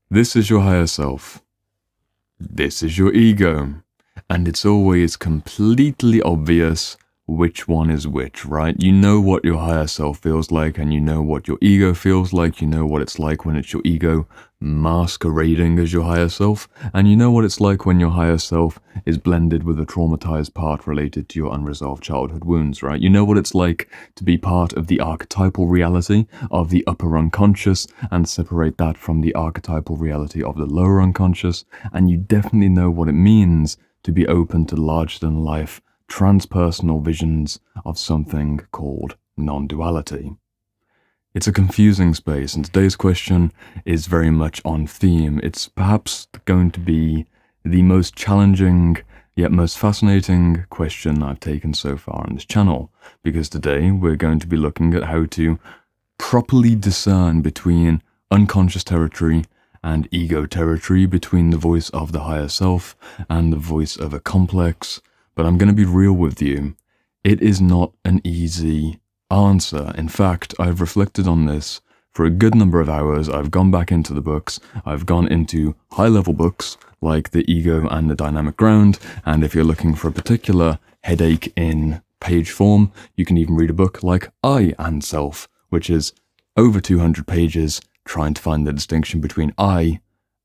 This is your higher self. This is your ego. And it's always completely obvious which one is which, right? You know what your higher self feels like, and you know what your ego feels like. You know what it's like when it's your ego masquerading as your higher self, and you know what it's like when your higher self is blended with a traumatized part related to your unresolved childhood wounds, right? You know what it's like to be part of the archetypal reality of the upper unconscious and separate that from the archetypal reality of the lower unconscious, and you definitely know what it means to be open to larger-than-life, transpersonal visions of something called non-duality. It's a confusing space, and today's question is very much on theme. It's perhaps going to be the most challenging yet most fascinating question I've taken so far on this channel, because today we're going to be looking at how to properly discern between unconscious territory and ego territory, between the voice of the higher self and the voice of a complex. But I'm going to be real with you. It is not an easy answer. In fact, I've reflected on this for a good number of hours. I've gone back into the books. I've gone into high-level books like The Ego and the Dynamic Ground. And if you're looking for a particular headache in page form, you can even read a book like I and Self, which is over 200 pages trying to find the distinction between I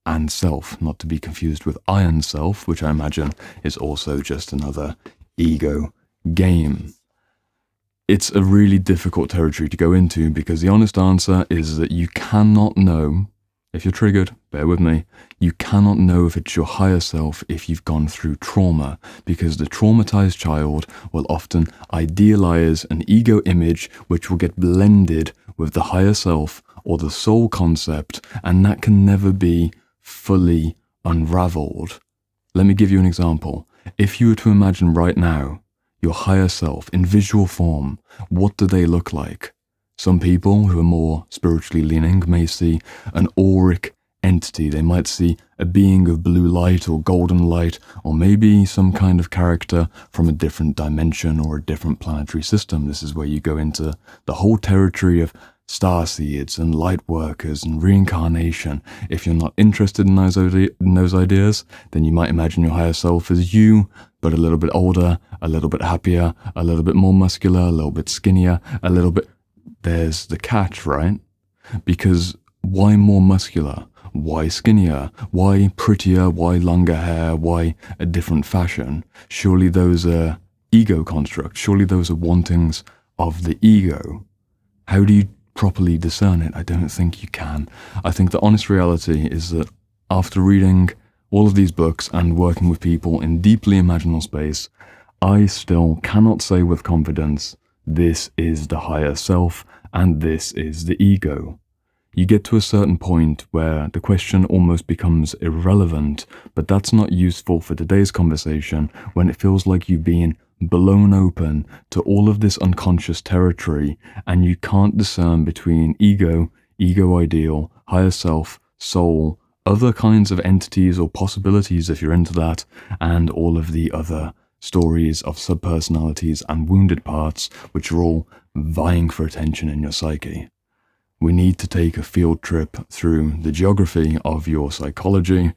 and self, not to be confused with iron self, which I imagine is also just another ego game. It's a really difficult territory to go into, because the honest answer is that you cannot know, if you're triggered, bear with me, you cannot know if it's your higher self if you've gone through trauma, because the traumatized child will often idealize an ego image which will get blended with the higher self or the soul concept, and that can never be fully unraveled. Let me give you an example. If you were to imagine right now your higher self in visual form, what do they look like? Some people who are more spiritually leaning may see an auric entity. They might see a being of blue light or golden light, or maybe some kind of character from a different dimension or a different planetary system. This is where you go into the whole territory of starseeds and light workers and reincarnation. If you're not interested in those ideas, then you might imagine your higher self as you, but a little bit older, a little bit happier, a little bit more muscular, a little bit skinnier, a little bit... There's the catch, right? Because why more muscular? Why skinnier? Why prettier? Why longer hair? Why a different fashion? Surely those are ego constructs. Surely those are wantings of the ego. How do you properly discern it? I don't think you can. I think the honest reality is that after reading all of these books and working with people in deeply imaginal space, I still cannot say with confidence, this is the higher self and this is the ego. You get to a certain point where the question almost becomes irrelevant, but that's not useful for today's conversation, when it feels like you've been blown open to all of this unconscious territory, and you can't discern between ego ideal, higher self, soul, other kinds of entities or possibilities if you're into that, and all of the other stories of subpersonalities and wounded parts which are all vying for attention in your psyche. We need to take a field trip through the geography of your psychology,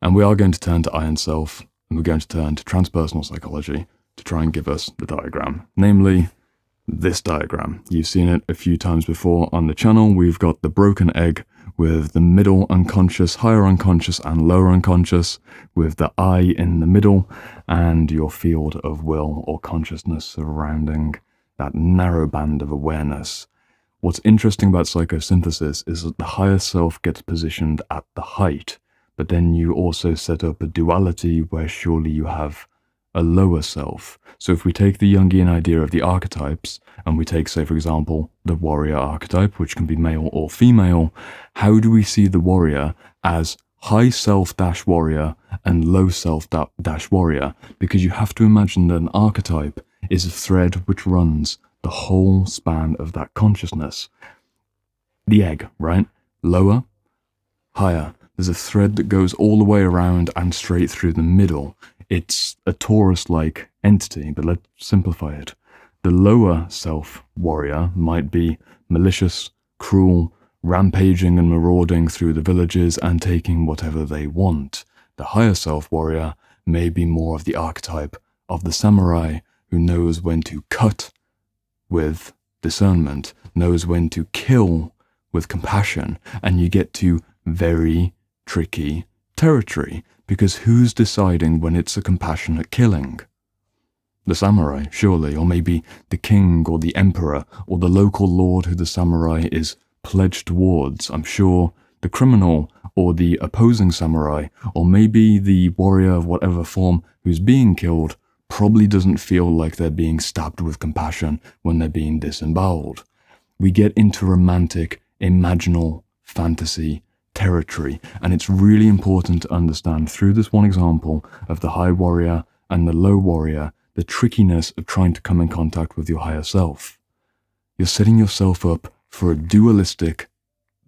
and we are going to turn to Iron Self, and we're going to turn to transpersonal psychology to try and give us the diagram, namely this diagram. You've seen it a few times before on the channel. We've got the broken egg with the middle unconscious, higher unconscious, and lower unconscious, with the I in the middle, and your field of will or consciousness surrounding that narrow band of awareness. What's interesting about psychosynthesis is that the higher self gets positioned at the height, but then you also set up a duality where surely you have a lower self. So if we take the Jungian idea of the archetypes, and we take, say, for example, the warrior archetype, which can be male or female, how do we see the warrior as high self-warrior and low self-warrior? Because you have to imagine that an archetype is a thread which runs the whole span of that consciousness. The egg, right? Lower, higher. There's a thread that goes all the way around and straight through the middle. It's a torus-like entity, but let's simplify it. The lower self warrior might be malicious, cruel, rampaging and marauding through the villages and taking whatever they want. The higher self warrior may be more of the archetype of the samurai who knows when to cut with discernment, knows when to kill with compassion, and you get to very tricky territory, because who's deciding when it's a compassionate killing? The samurai, surely, or maybe the king or the emperor or the local lord who the samurai is pledged towards. I'm sure the criminal or the opposing samurai, or maybe the warrior of whatever form who's being killed, probably doesn't feel like they're being stabbed with compassion when they're being disemboweled. We get into romantic, imaginal fantasy territory, and it's really important to understand through this one example of the high warrior and the low warrior the trickiness of trying to come in contact with your higher self. You're setting yourself up for a dualistic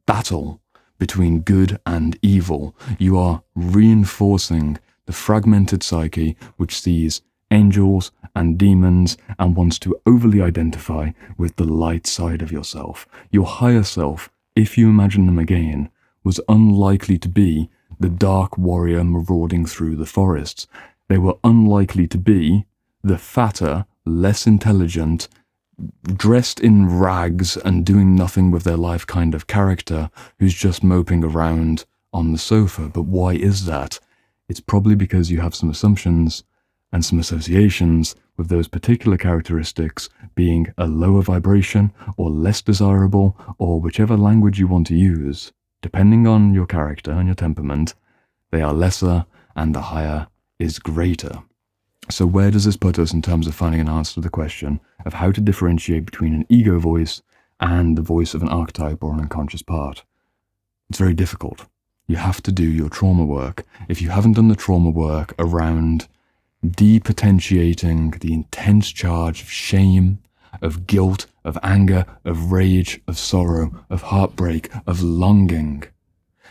battle between good and evil. You are reinforcing the fragmented psyche which sees angels and demons and wants to overly identify with the light side of yourself. Your higher self, if you imagine them again, was unlikely to be the dark warrior marauding through the forests. They were unlikely to be the fatter, less intelligent, dressed in rags and doing nothing with their life kind of character who's just moping around on the sofa. But why is that? It's probably because you have some assumptions and some associations with those particular characteristics being a lower vibration or less desirable, or whichever language you want to use. Depending on your character and your temperament, they are lesser and the higher is greater. So where does this put us in terms of finding an answer to the question of how to differentiate between an ego voice and the voice of an archetype or an unconscious part? It's very difficult. You have to do your trauma work. If you haven't done the trauma work around depotentiating the intense charge of shame, of guilt, of anger, of rage, of sorrow, of heartbreak, of longing,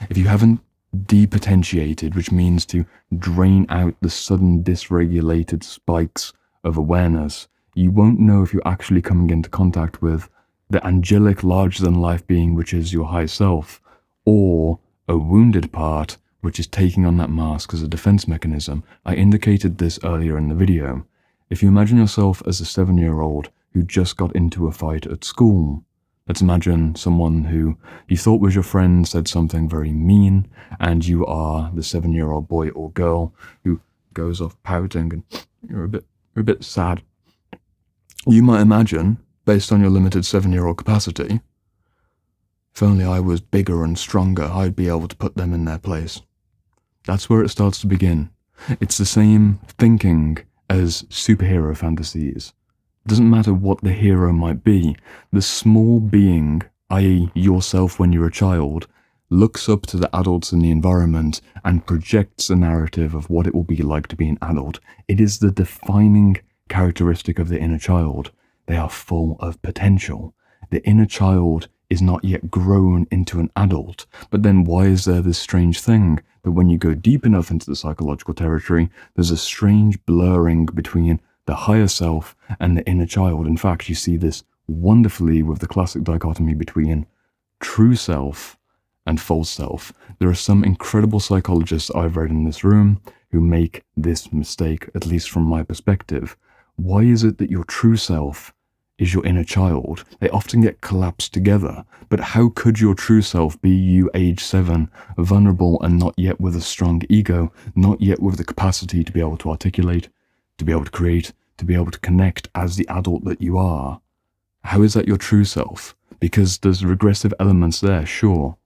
if you haven't depotentiated, which means to drain out the sudden dysregulated spikes of awareness, you won't know if you're actually coming into contact with the angelic larger-than-life being which is your high self, or a wounded part which is taking on that mask as a defense mechanism. I indicated this earlier in the video. If you imagine yourself as a 7-year-old who just got into a fight at school, let's imagine someone who you thought was your friend said something very mean, and you are the 7-year-old boy or girl who goes off pouting and you're a bit sad. You might imagine, based on your limited 7-year-old capacity, if only I was bigger and stronger, I'd be able to put them in their place. That's where it starts to begin. It's the same thinking as superhero fantasies. It doesn't matter what the hero might be. The small being, i.e. yourself when you're a child, looks up to the adults in the environment and projects a narrative of what it will be like to be an adult. It is the defining characteristic of the inner child. They are full of potential. The inner child is not yet grown into an adult. But then why is there this strange thing that when you go deep enough into the psychological territory, there's a strange blurring between the higher self and the inner child? In fact, you see this wonderfully with the classic dichotomy between true self and false self. There are some incredible psychologists I've read in this room who make this mistake, at least from my perspective. Why is it that your true self is your inner child? They often get collapsed together. But how could your true self be you age 7, vulnerable and not yet with a strong ego, not yet with the capacity to be able to articulate, to be able to create, to be able to connect as the adult that you are? How is that your true self? Because there's regressive elements there, sure.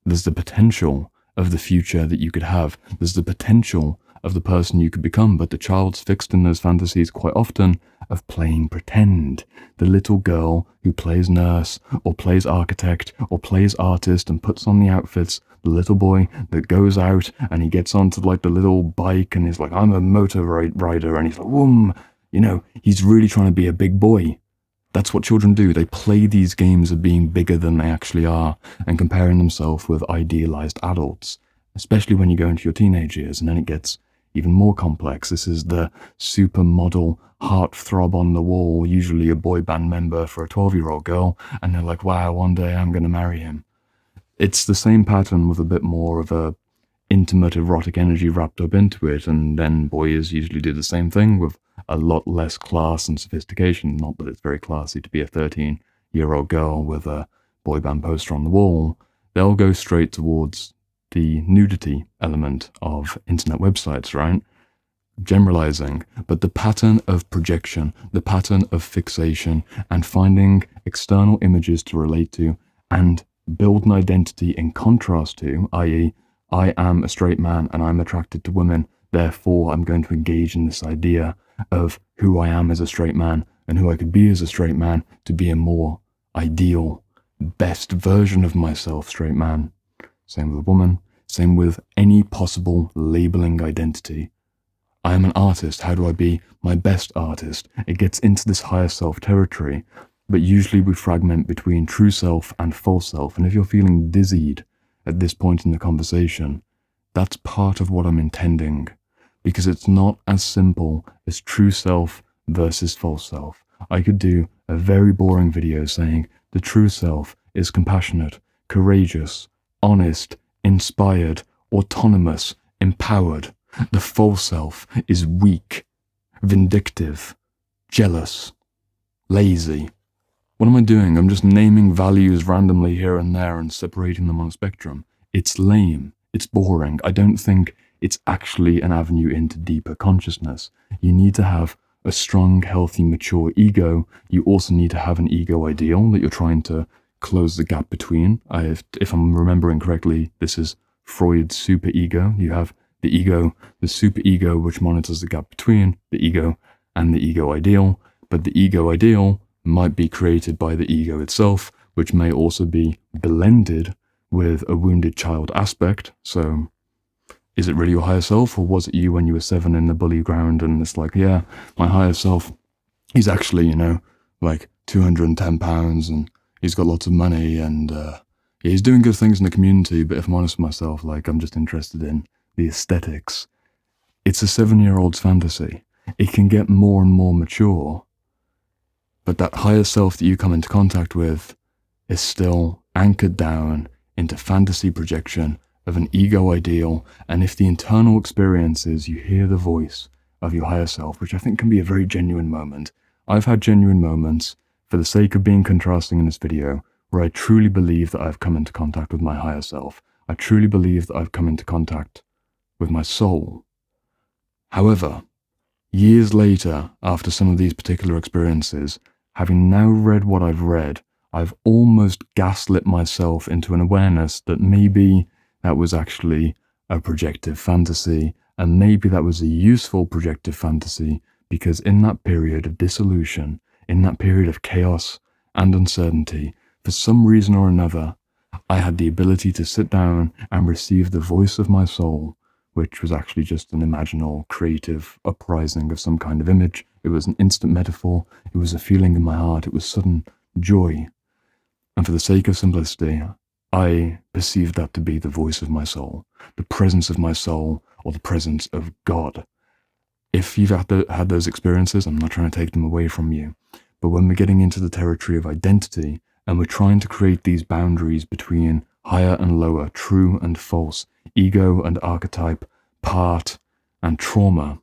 There's the potential of the future that you could have. There's the potential of the person you could become, but the child's fixed in those fantasies quite often of playing pretend. The little girl who plays nurse, or plays architect, or plays artist and puts on the outfits. The little boy that goes out and he gets onto like the little bike and he's like, I'm a motor rider, and he's like, whoom, he's really trying to be a big boy. That's what children do. They play these games of being bigger than they actually are and comparing themselves with idealized adults, especially when you go into your teenage years, and then it gets even more complex. This is the supermodel heartthrob on the wall, usually a boy band member for a 12-year-old girl, and they're like, wow, one day I'm going to marry him. It's the same pattern with a bit more of a intimate erotic energy wrapped up into it, and then boys usually do the same thing with a lot less class and sophistication. Not that it's very classy to be a 13-year-old girl with a boy band poster on the wall. They'll go straight towards the nudity element of internet websites, right? Generalizing, but the pattern of projection, the pattern of fixation, and finding external images to relate to and build an identity in contrast to, i.e., I am a straight man and I'm attracted to women, therefore I'm going to engage in this idea of who I am as a straight man and who I could be as a straight man to be a more ideal, best version of myself, straight man. Same with a woman, same with any possible labeling identity. I am an artist, how do I be my best artist? It gets into this higher self territory, but usually we fragment between true self and false self, and if you're feeling dizzied at this point in the conversation, that's part of what I'm intending, because it's not as simple as true self versus false self. I could do a very boring video saying the true self is compassionate, courageous, honest, inspired, autonomous, empowered. The false self is weak, vindictive, jealous, lazy. What am I doing? I'm just naming values randomly here and there and separating them on a spectrum. It's lame. It's boring. I don't think it's actually an avenue into deeper consciousness. You need to have a strong, healthy, mature ego. You also need to have an ego ideal that you're trying to close the gap between. If I'm remembering correctly, this is Freud's superego. You have the ego, the superego, which monitors the gap between the ego and the ego ideal. But the ego ideal might be created by the ego itself, which may also be blended with a wounded child aspect. So is it really your higher self, or was it you when you were 7 in the bully ground and it's like, yeah, my higher self, he's actually, like 210 pounds and he's got lots of money and he's doing good things in the community, but if I'm honest with myself, like I'm just interested in the aesthetics. It's a 7-year-old's fantasy. It can get more and more mature, but that higher self that you come into contact with is still anchored down into fantasy projection of an ego ideal. And if the internal experience is you hear the voice of your higher self, which I think can be a very genuine moment. I've had genuine moments, for the sake of being contrasting in this video, where I truly believe that I've come into contact with my higher self. I truly believe that I've come into contact with my soul. However, years later, after some of these particular experiences, having now read what I've read, I've almost gaslit myself into an awareness that maybe that was actually a projective fantasy, and maybe that was a useful projective fantasy, because in that period of dissolution, in that period of chaos and uncertainty, for some reason or another, I had the ability to sit down and receive the voice of my soul, which was actually just an imaginal, creative uprising of some kind of image. It was an instant metaphor. It was a feeling in my heart. It was sudden joy. And for the sake of simplicity, I perceived that to be the voice of my soul, the presence of my soul, or the presence of God. If you've had those experiences, I'm not trying to take them away from you, but when we're getting into the territory of identity, and we're trying to create these boundaries between higher and lower, true and false, ego and archetype, part and trauma,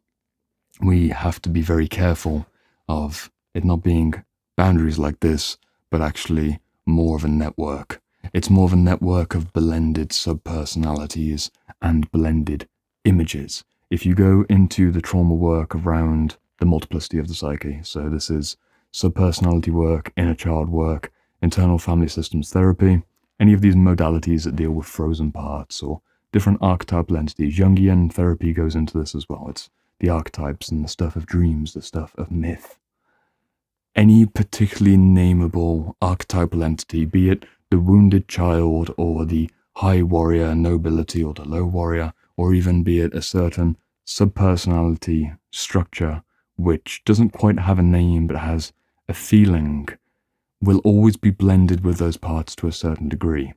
we have to be very careful of it not being boundaries like this, but actually more of a network. It's more of a network of blended subpersonalities and blended images. If you go into the trauma work around the multiplicity of the psyche, so this is subpersonality work, inner child work, internal family systems therapy, any of these modalities that deal with frozen parts or different archetypal entities. Jungian therapy goes into this as well. It's the archetypes and the stuff of dreams, the stuff of myth. Any particularly nameable archetypal entity, be it the wounded child or the high warrior nobility or the low warrior, or even be it a certain subpersonality structure which doesn't quite have a name but has a feeling, will always be blended with those parts to a certain degree.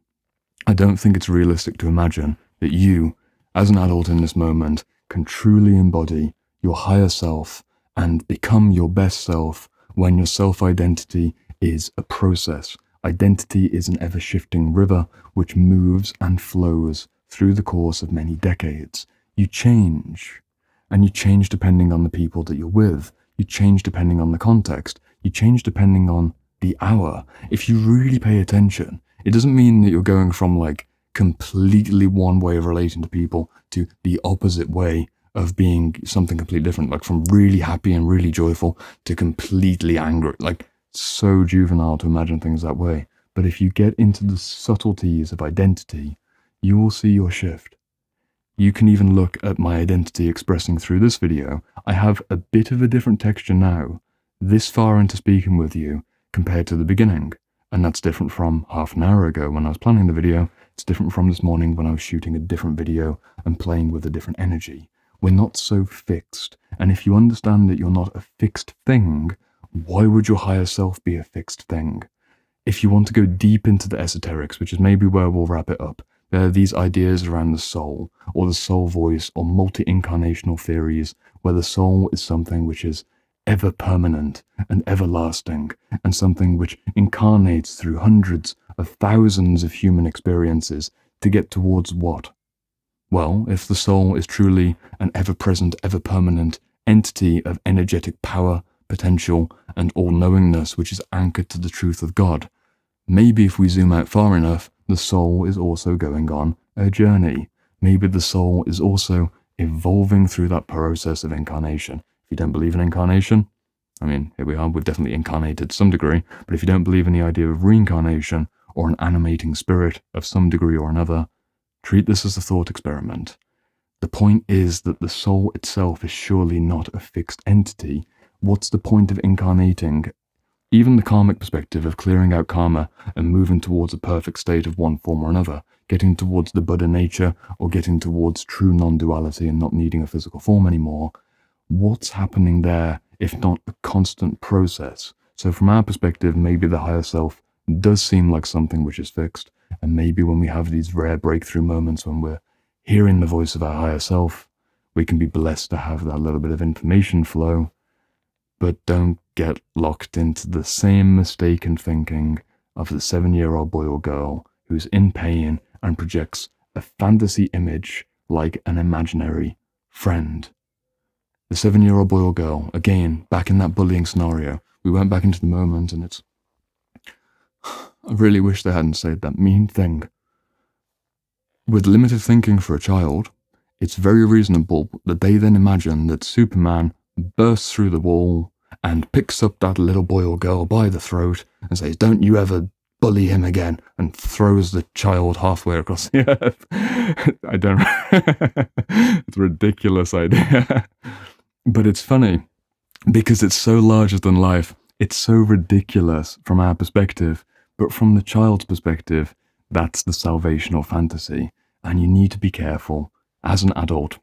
I don't think it's realistic to imagine that you, as an adult in this moment, can truly embody your higher self and become your best self when your self-identity is a process Identity is an ever-shifting river which moves and flows through the course of many decades. You change, and you change depending on the people that you're with. You change depending on the context. You change depending on the hour. If you really pay attention, it doesn't mean that you're going from like completely one way of relating to people to the opposite way of being something completely different, like from really happy and really joyful to completely angry. Like, so juvenile to imagine things that way. But if you get into the subtleties of identity, you will see your shift. You can even look at my identity expressing through this video. I have a bit of a different texture now, this far into speaking with you, compared to the beginning. And that's different from half an hour ago when I was planning the video. It's different from this morning when I was shooting a different video and playing with a different energy. We're not so fixed. And if you understand that you're not a fixed thing, why would your higher self be a fixed thing? If you want to go deep into the esoterics, which is maybe where we'll wrap it up, there are these ideas around the soul, or the soul voice, or multi-incarnational theories, where the soul is something which is ever permanent and everlasting, and something which incarnates through hundreds of thousands of human experiences to get towards what? Well, if the soul is truly an ever-present, ever-permanent entity of energetic power, potential, and all-knowingness which is anchored to the truth of God, maybe if we zoom out far enough, the soul is also going on a journey. Maybe the soul is also evolving through that process of incarnation. If you don't believe in incarnation, I mean, here we are, we've definitely incarnated to some degree, but if you don't believe in the idea of reincarnation or an animating spirit of some degree or another, treat this as a thought experiment. The point is that the soul itself is surely not a fixed entity. What's the point of incarnating? Even the karmic perspective of clearing out karma and moving towards a perfect state of one form or another, getting towards the Buddha nature or getting towards true non-duality and not needing a physical form anymore, what's happening there if not a constant process? So from our perspective, maybe the higher self does seem like something which is fixed, and maybe when we have these rare breakthrough moments when we're hearing the voice of our higher self, we can be blessed to have that little bit of information flow. But don't get locked into the same mistaken thinking of the 7-year-old boy or girl who's in pain and projects a fantasy image like an imaginary friend. The 7-year-old boy or girl, again, back in that bullying scenario, we went back into the moment and it's... I really wish they hadn't said that mean thing. With limited thinking for a child, it's very reasonable that they then imagine that Superman bursts through the wall and picks up that little boy or girl by the throat and says, "Don't you ever bully him again," and throws the child halfway across the earth. I don't... It's a ridiculous idea. But it's funny, because it's so larger than life. It's so ridiculous from our perspective, but from the child's perspective, that's the salvational fantasy. And you need to be careful, as an adult,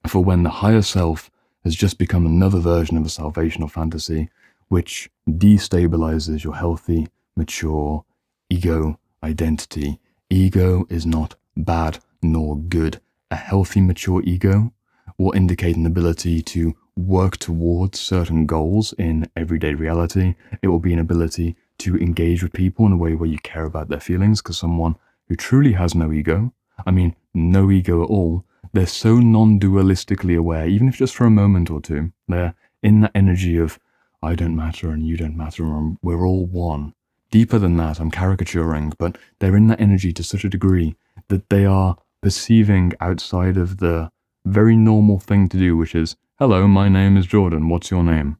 for when the higher self has just become another version of a salvational fantasy, which destabilizes your healthy, mature ego identity. Ego is not bad nor good. A healthy, mature ego will indicate an ability to work towards certain goals in everyday reality. It will be an ability to engage with people in a way where you care about their feelings, because someone who truly has no ego, I mean, no ego at all, they're so non-dualistically aware, even if just for a moment or two, they're in that energy of, I don't matter and you don't matter, and we're all one. Deeper than that, I'm caricaturing, but they're in that energy to such a degree that they are perceiving outside of the very normal thing to do, which is, hello, my name is Jordan, what's your name?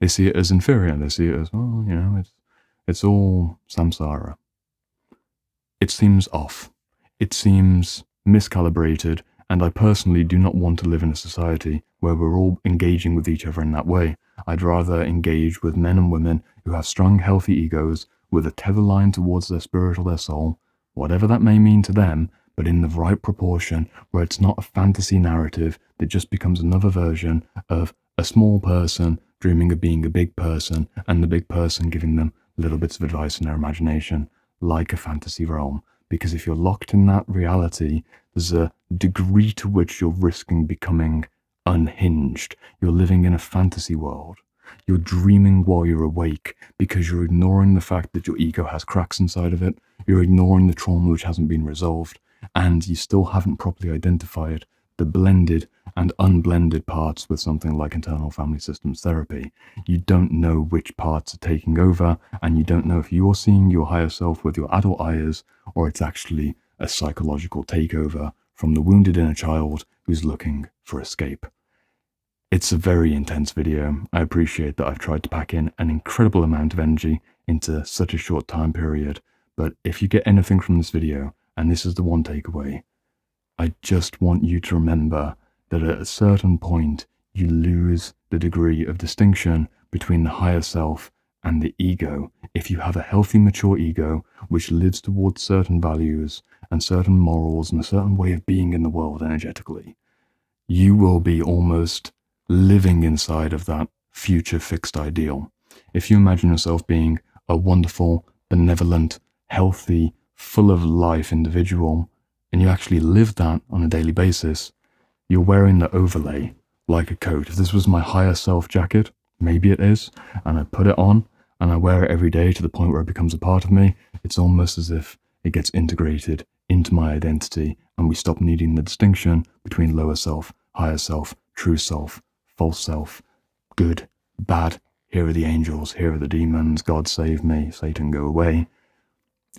They see it as inferior, they see it as, oh, you know, it's all samsara. It seems off. It seems miscalibrated, and I personally do not want to live in a society where we're all engaging with each other in that way. I'd rather engage with men and women who have strong, healthy egos with a tether line towards their spirit or their soul, whatever that may mean to them, but in the right proportion, where it's not a fantasy narrative that just becomes another version of a small person dreaming of being a big person, and the big person giving them little bits of advice in their imagination, like a fantasy realm. Because if you're locked in that reality, there's a degree to which you're risking becoming unhinged. You're living in a fantasy world. You're dreaming while you're awake because you're ignoring the fact that your ego has cracks inside of it. You're ignoring the trauma which hasn't been resolved, and you still haven't properly identified the blended and unblended parts with something like internal family systems therapy. You don't know which parts are taking over, and you don't know if you're seeing your higher self with your adult eyes, or it's actually a psychological takeover from the wounded inner child who's looking for escape. It's a very intense video. I appreciate that I've tried to pack in an incredible amount of energy into such a short time period, but if you get anything from this video, and this is the one takeaway, I just want you to remember that at a certain point, you lose the degree of distinction between the higher self and the ego. If you have a healthy, mature ego, which lives towards certain values and certain morals and a certain way of being in the world energetically, you will be almost living inside of that future fixed ideal. If you imagine yourself being a wonderful, benevolent, healthy, full of life individual, and you actually live that on a daily basis, you're wearing the overlay like a coat. If this was my higher self jacket, maybe it is, and I put it on and I wear it every day to the point where it becomes a part of me, it's almost as if it gets integrated into my identity and we stop needing the distinction between lower self, higher self, true self, false self, good, bad, here are the angels, here are the demons, God save me, Satan go away.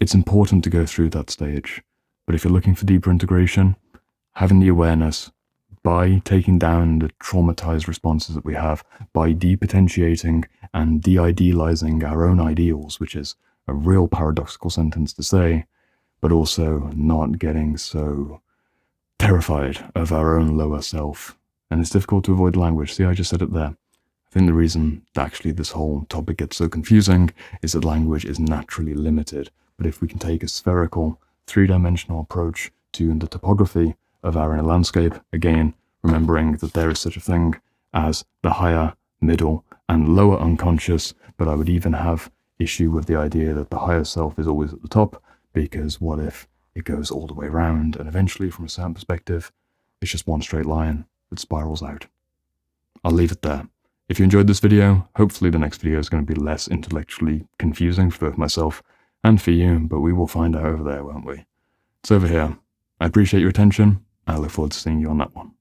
It's important to go through that stage, but if you're looking for deeper integration, having the awareness by taking down the traumatized responses that we have, by depotentiating and de-idealizing our own ideals, which is a real paradoxical sentence to say, but also not getting so terrified of our own lower self. And it's difficult to avoid language. See, I just said it there. I think the reason that actually this whole topic gets so confusing is that language is naturally limited. But if we can take a spherical, three-dimensional approach to the topography of our inner landscape, again, remembering that there is such a thing as the higher, middle, and lower unconscious, but I would even have issue with the idea that the higher self is always at the top, because what if it goes all the way around, and eventually, from a certain perspective, it's just one straight line that spirals out. I'll leave it there. If you enjoyed this video, hopefully the next video is going to be less intellectually confusing for both myself and for you, but we will find out over there, won't we? It's over here. I appreciate your attention, and I look forward to seeing you on that one.